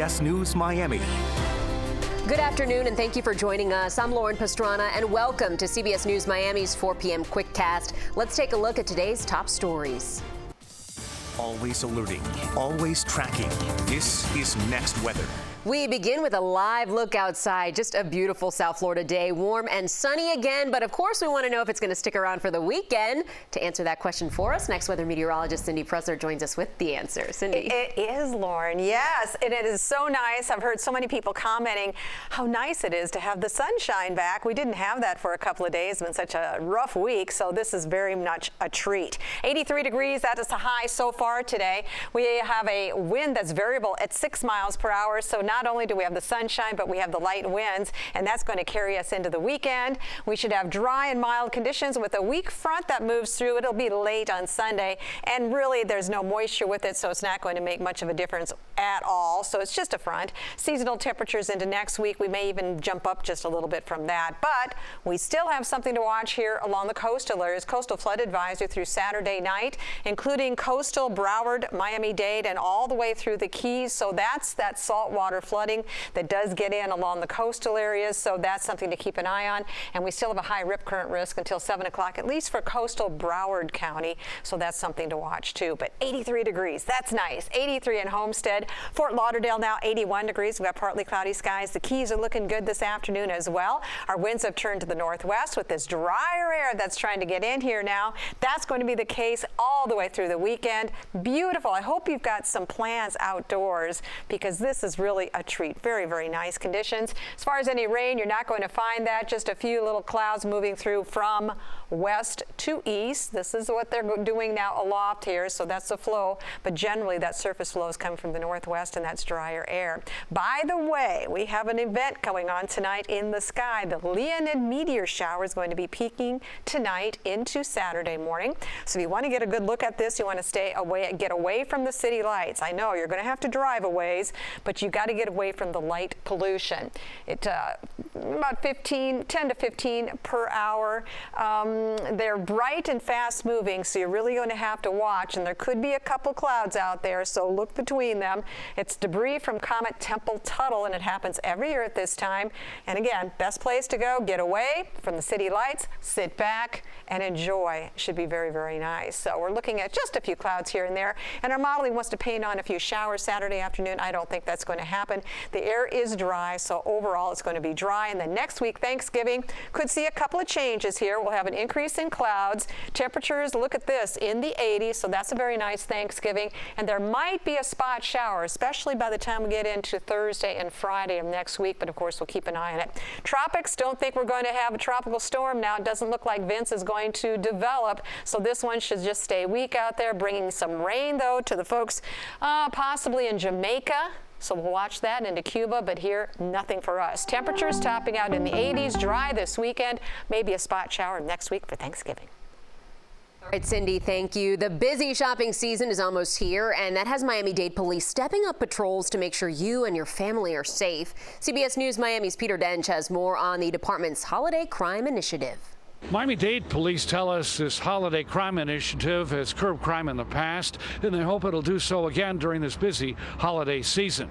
CBS News Miami. Good afternoon, and thank you for joining us. I'm Lauren Pastrana, and welcome to CBS News Miami's 4 p.m. Quickcast. Let's take a look at today's top stories. Always alerting, always tracking. This is Next Weather. We begin with a live look outside. Just a beautiful South Florida day, warm and sunny again. But of course, we want to know if it's going to stick around for the weekend. To answer that question for us, next weather meteorologist Cindy Presser joins us with the answer. Cindy. It is, Lauren. Yes, and it is so nice. I've heard so many people commenting how nice it is to have the sunshine back. We didn't have that for a couple of days. It's been such a rough week, so this is very much a treat. 83 degrees, that is the high so far today. We have a wind that's variable at 6 miles per hour, so not only do we have the sunshine, but we have the light winds, and that's going to carry us into the weekend. We should have dry and mild conditions with a weak front that moves through. It'll be late on Sunday, and really there's no moisture with it, so it's not going to make much of a difference at all. So it's just a front. Seasonal temperatures into next week, we may even jump up just a little bit from that, but we still have something to watch here along the coastal areas. Coastal flood advisory through Saturday night, including coastal Broward, Miami-Dade, and all the way through the Keys. So that's that saltwater flooding that does get in along the coastal areas. So that's something to keep an eye on. And we still have a high rip current risk until 7 o'clock, at least for coastal Broward County. So that's something to watch too. But 83 degrees, that's nice. 83 in Homestead. Fort Lauderdale now 81 degrees. We've got partly cloudy skies. The Keys are looking good this afternoon as well. Our winds have turned to the northwest with this drier air that's trying to get in here now. That's going to be the case all the way through the weekend. Beautiful. I hope you've got some plans outdoors because this is really a treat. Very, very nice conditions. As far as any rain, you're not going to find that. Just a few little clouds moving through from west to east. This is what they're doing now aloft here, so that's the flow. But generally, that surface flow is coming from the northwest, and that's drier air. By the way, we have an event going on tonight in the sky. The Leonid meteor shower is going to be peaking tonight into Saturday morning. So if you want to get a good look at this, you want to stay away, get away from the city lights. I know you're going to have to drive a ways, but you got to get away from the light pollution. It about 10 to 15 per hour. They're bright and fast moving, so you're really going to have to watch, and there could be a couple clouds out there, so look between them. It's debris from Comet Tempel-Tuttle, and it happens every year at this time. And again, best place to go, get away from the city lights, sit back and enjoy. Should be very, very nice. So we're looking at just a few clouds here and there, and our modeling wants to paint on a few showers Saturday afternoon. I don't think that's going to happen. The air is dry, so overall it's going to be dry. And then next week, Thanksgiving, could see a couple of changes here. We'll have an increase in clouds. Temperatures, look at this, in the 80s, so that's a very nice Thanksgiving. And there might be a spot shower, especially by the time we get into Thursday and Friday of next week, but of course we'll keep an eye on it. Tropics, don't think we're going to have a tropical storm now. It doesn't look like Vince is going to develop, so this one should just stay weak out there, bringing some rain, though, to the folks possibly in Jamaica. So we'll watch that into Cuba, but here, nothing for us. Temperatures topping out in the 80s, dry this weekend, maybe a spot shower next week for Thanksgiving. All right, Cindy, thank you. The busy shopping season is almost here, and that has Miami-Dade police stepping up patrols to make sure you and your family are safe. CBS News Miami's Peter Dench has more on the department's Holiday Crime Initiative. Miami-Dade police tell us this holiday crime initiative has curbed crime in the past, and they hope it'll do so again during this busy holiday season.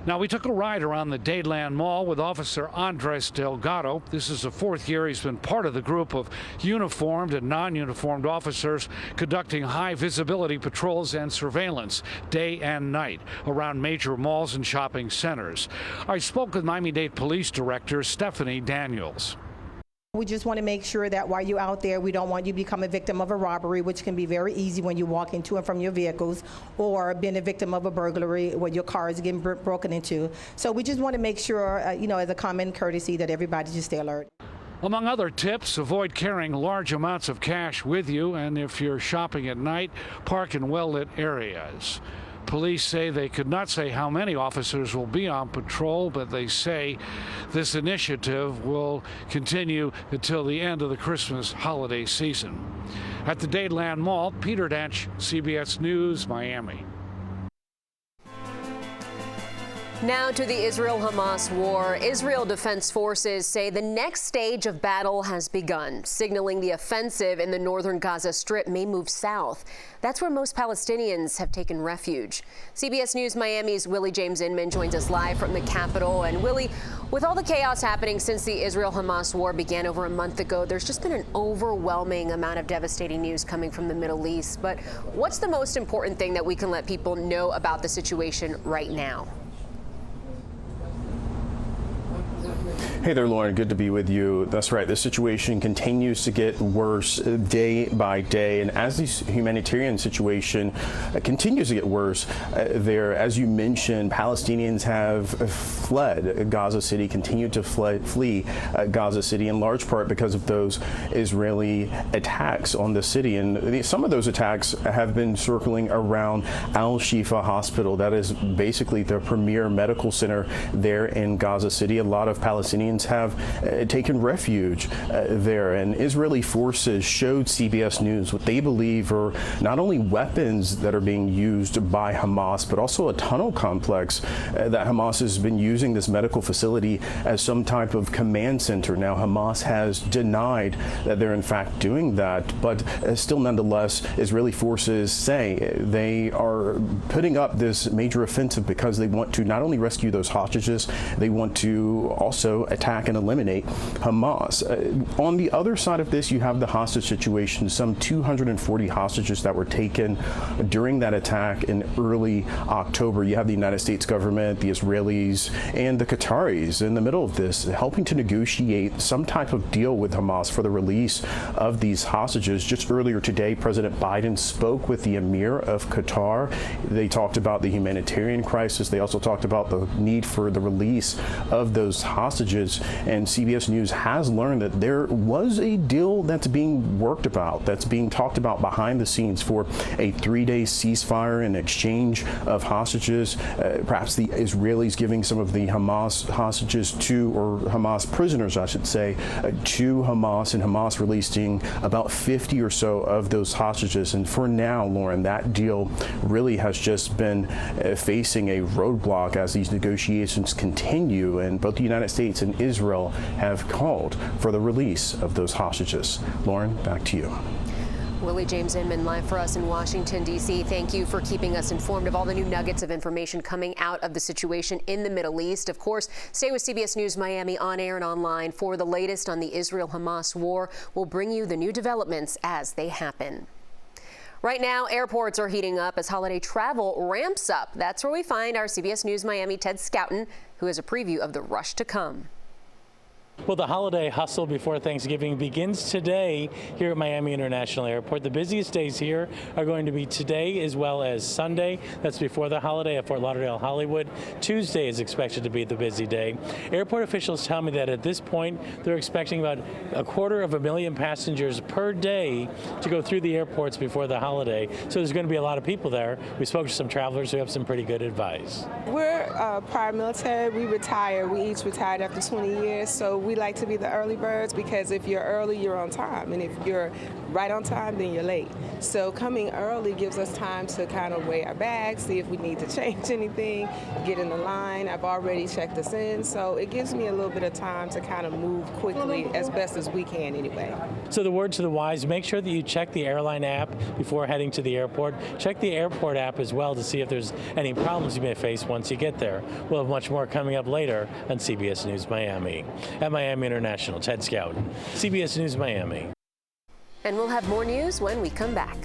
Now, we took a ride around the Dadeland Mall with Officer Andres Delgado. This is the 4th year he's been part of the group of uniformed and non-uniformed officers conducting high-visibility patrols and surveillance day and night around major malls and shopping centers. I spoke with Miami-Dade Police Director Stephanie Daniels. We just want to make sure that while you're out there, we don't want you to become a victim of a robbery, which can be very easy when you walk into and from your vehicles, or being a victim of a burglary where your car is getting broken into. So we just want to make sure, as a common courtesy, that everybody just stay alert. Among other tips, avoid carrying large amounts of cash with you, and if you're shopping at night, park in well-lit areas. Police say they could not say how many officers will be on patrol, but they say this initiative will continue until the end of the Christmas holiday season. At the Dadeland Mall, Peter Dench, CBS News, Miami. Now to the Israel-Hamas war. Israel Defense Forces say the next stage of battle has begun, signaling the offensive in the northern Gaza Strip may move south. That's where most Palestinians have taken refuge. CBS News Miami's Willie James Inman joins us live from the capital. And Willie, with all the chaos happening since the Israel-Hamas war began over a month ago, there's just been an overwhelming amount of devastating news coming from the Middle East. But what's the most important thing that we can let people know about the situation right now? Hey there, Lauren. Good to be with you. That's right. The situation continues to get worse day by day. And as this humanitarian situation continues to get worse there, as you mentioned, Palestinians have fled Gaza City, continue to flee Gaza City, in large part because of those Israeli attacks on the city. And some of those attacks have been circling around Al-Shifa Hospital. That is basically the premier medical center there in Gaza City. A lot of Palestinians have taken refuge there, and Israeli forces showed CBS News what they believe are not only weapons that are being used by Hamas, but also a tunnel complex that Hamas has been using this medical facility as some type of command center. Now, Hamas has denied that they're in fact doing that, but still nonetheless, Israeli forces say they are putting up this major offensive because they want to not only rescue those hostages, they want to also attack and eliminate Hamas. On the other side of this, you have the hostage situation. Some 240 hostages that were taken during that attack in early October. You have the United States government, the Israelis, and the Qataris in the middle of this, helping to negotiate some type of deal with Hamas for the release of these hostages. Just earlier today, President Biden spoke with the Emir of Qatar. They talked about the humanitarian crisis. They also talked about the need for the release of those hostages. And CBS News has learned that there was a deal that's being worked about, that's being talked about behind the scenes for a 3-day ceasefire in exchange of hostages. Perhaps the Israelis giving some of the Hamas hostages to, or Hamas prisoners, I should say, to Hamas, and Hamas releasing about 50 or so of those hostages. And for now, Lauren, that deal really has just been facing a roadblock as these negotiations continue, and both the United States and Israel have called for the release of those hostages. Lauren, back to you. Willie James Inman live for us in Washington, D.C. Thank you for keeping us informed of all the new nuggets of information coming out of the situation in the Middle East. Of course, stay with CBS News Miami on air and online for the latest on the Israel-Hamas war. We'll bring you the new developments as they happen. Right now, airports are heating up as holiday travel ramps up. That's where we find our CBS News Miami Ted Scouten, who has a preview of the rush to come. Well, the holiday hustle before Thanksgiving begins today here at Miami International Airport. The busiest days here are going to be today as well as Sunday. That's before the holiday at Fort Lauderdale Hollywood. Tuesday is expected to be the busy day. Airport officials tell me that at this point they're expecting about 250,000 passengers per day to go through the airports before the holiday. So there's going to be a lot of people there. We spoke to some travelers who have some pretty good advice. We're prior military. We retired. We each retired after 20 years. So we like to be the early birds, because if you're early, you're on time. And if you're right on time, then you're late. So coming early gives us time to kind of weigh our bags, see if we need to change anything, get in the line. I've already checked us in. So it gives me a little bit of time to kind of move quickly as best as we can anyway. So the word to the wise, make sure that you check the airline app before heading to the airport. Check the airport app as well to see if there's any problems you may face once you get there. We'll have much more coming up later on CBS News Miami. At Miami International, Ted Scouten, CBS News Miami. And we'll have more news when we come back.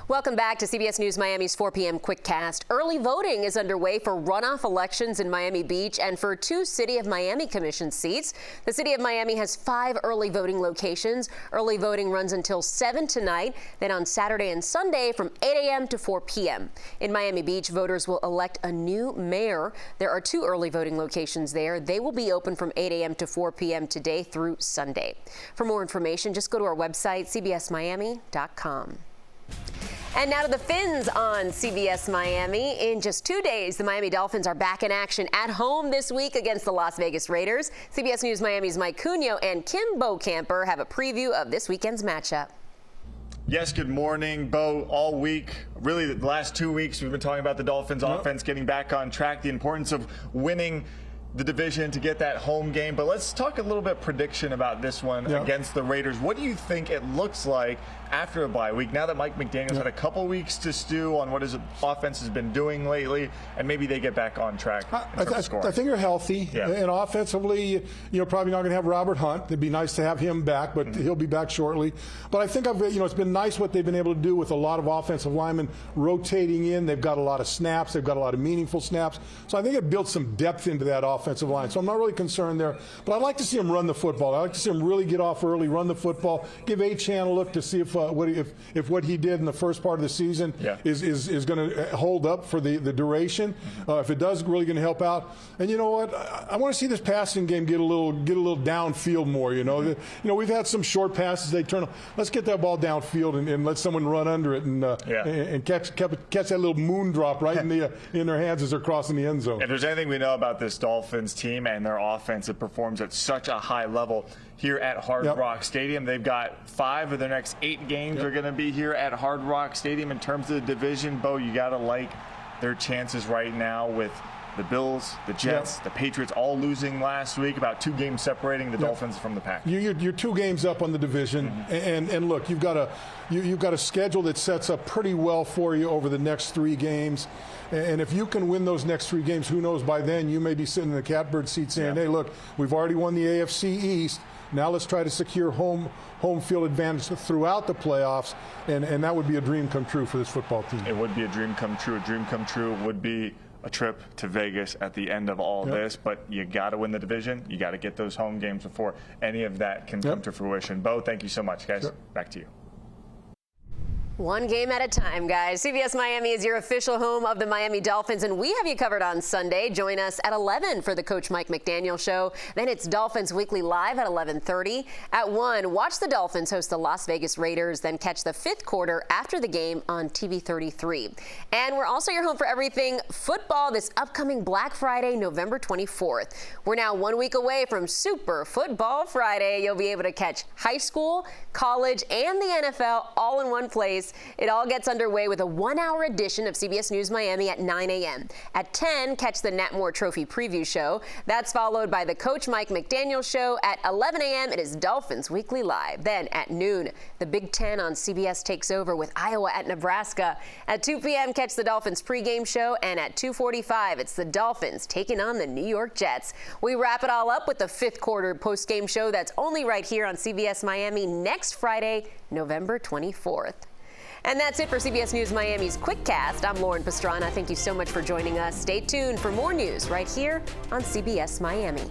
Welcome back to CBS News Miami's 4 p.m. Quickcast. Early voting is underway for runoff elections in Miami Beach and for 2 City of Miami Commission seats. The City of Miami has 5 early voting locations. Early voting runs until 7 tonight, then on Saturday and Sunday from 8 a.m. to 4 p.m. In Miami Beach, voters will elect a new mayor. There are 2 early voting locations there. They will be open from 8 a.m. to 4 p.m. today through Sunday. For more information, just go to our website, cbsmiami.com. And now to the Fins on CBS Miami. In just 2 days, the Miami Dolphins are back in action at home this week against the Las Vegas Raiders. CBS News Miami's Mike Cunio and Kim Bokamper have a preview of this weekend's matchup. Yes, good morning, Bo. All week, really the last 2 weeks, we've been talking about the Dolphins offense getting back on track, the importance of winning the division to get that home game. But let's talk a little bit prediction about this one against the Raiders. What do you think it looks like after a bye week, now that Mike McDaniel's had a couple weeks to stew on what his offense has been doing lately, and maybe they get back on track? I think they're healthy, and offensively, probably not going to have Robert Hunt. It'd be nice to have him back, but he'll be back shortly. But I think it's been nice what they've been able to do with a lot of offensive linemen rotating in. They've got a lot of snaps. They've got a lot of meaningful snaps. So I think it built some depth into that offensive line. So I'm not really concerned there. But I'd like to see him run the football. I'd like to see him really get off early, run the football, give Achane a look to see if what he did in the first part of the season is going to hold up for the duration. If it does, really going to help out. And you know what? I want to see this passing game get a little downfield more. We've had some short passes they turn. Let's get that ball downfield and let someone run under it and catch that little moon drop right in their hands as they're crossing the end zone. If there's anything we know about this Dolphins team and their offense, it performs at such a high level here at Hard Rock Stadium. They've got 5 of their next 8 games are going to be here at Hard Rock Stadium. In terms of the division, Bo, you got to like their chances right now with the Bills, the Jets, the Patriots all losing last week, about 2 games separating the Dolphins from the pack. You're 2 games up on the division, and look, you've got a schedule that sets up pretty well for you over the next 3 games. And if you can win those next 3 games, who knows, by then you may be sitting in the catbird seat saying, hey, look, we've already won the AFC East. Now let's try to secure home field advantage throughout the playoffs, and that would be a dream come true for this football team. It would be a dream come true. A dream come true would be a trip to Vegas at the end of all this, but you got to win the division. You got to get those home games before any of that can come to fruition. Bo, thank you so much, guys. Back to you. One game at a time, guys. CBS Miami is your official home of the Miami Dolphins, and we have you covered on Sunday. Join us at 11 for the Coach Mike McDaniel Show. Then it's Dolphins Weekly Live at 11:30. At 1, watch the Dolphins host the Las Vegas Raiders, then catch the 5th quarter after the game on TV 33. And we're also your home for everything football this upcoming Black Friday, November 24th. We're now 1 week away from Super Football Friday. You'll be able to catch high school, college, and the NFL all in one place. It all gets underway with a 1-hour edition of CBS News Miami at 9 a.m. At 10, catch the Nat Moore Trophy Preview Show. That's followed by the Coach Mike McDaniel Show. At 11 a.m., it is Dolphins Weekly Live. Then at noon, the Big Ten on CBS takes over with Iowa at Nebraska. At 2 p.m., catch the Dolphins pregame show. And at 2:45, it's the Dolphins taking on the New York Jets. We wrap it all up with the 5th quarter postgame show that's only right here on CBS Miami next Friday, November 24th. And that's it for CBS News Miami's Quickcast. I'm Lauren Pastrana. Thank you so much for joining us. Stay tuned for more news right here on CBS Miami.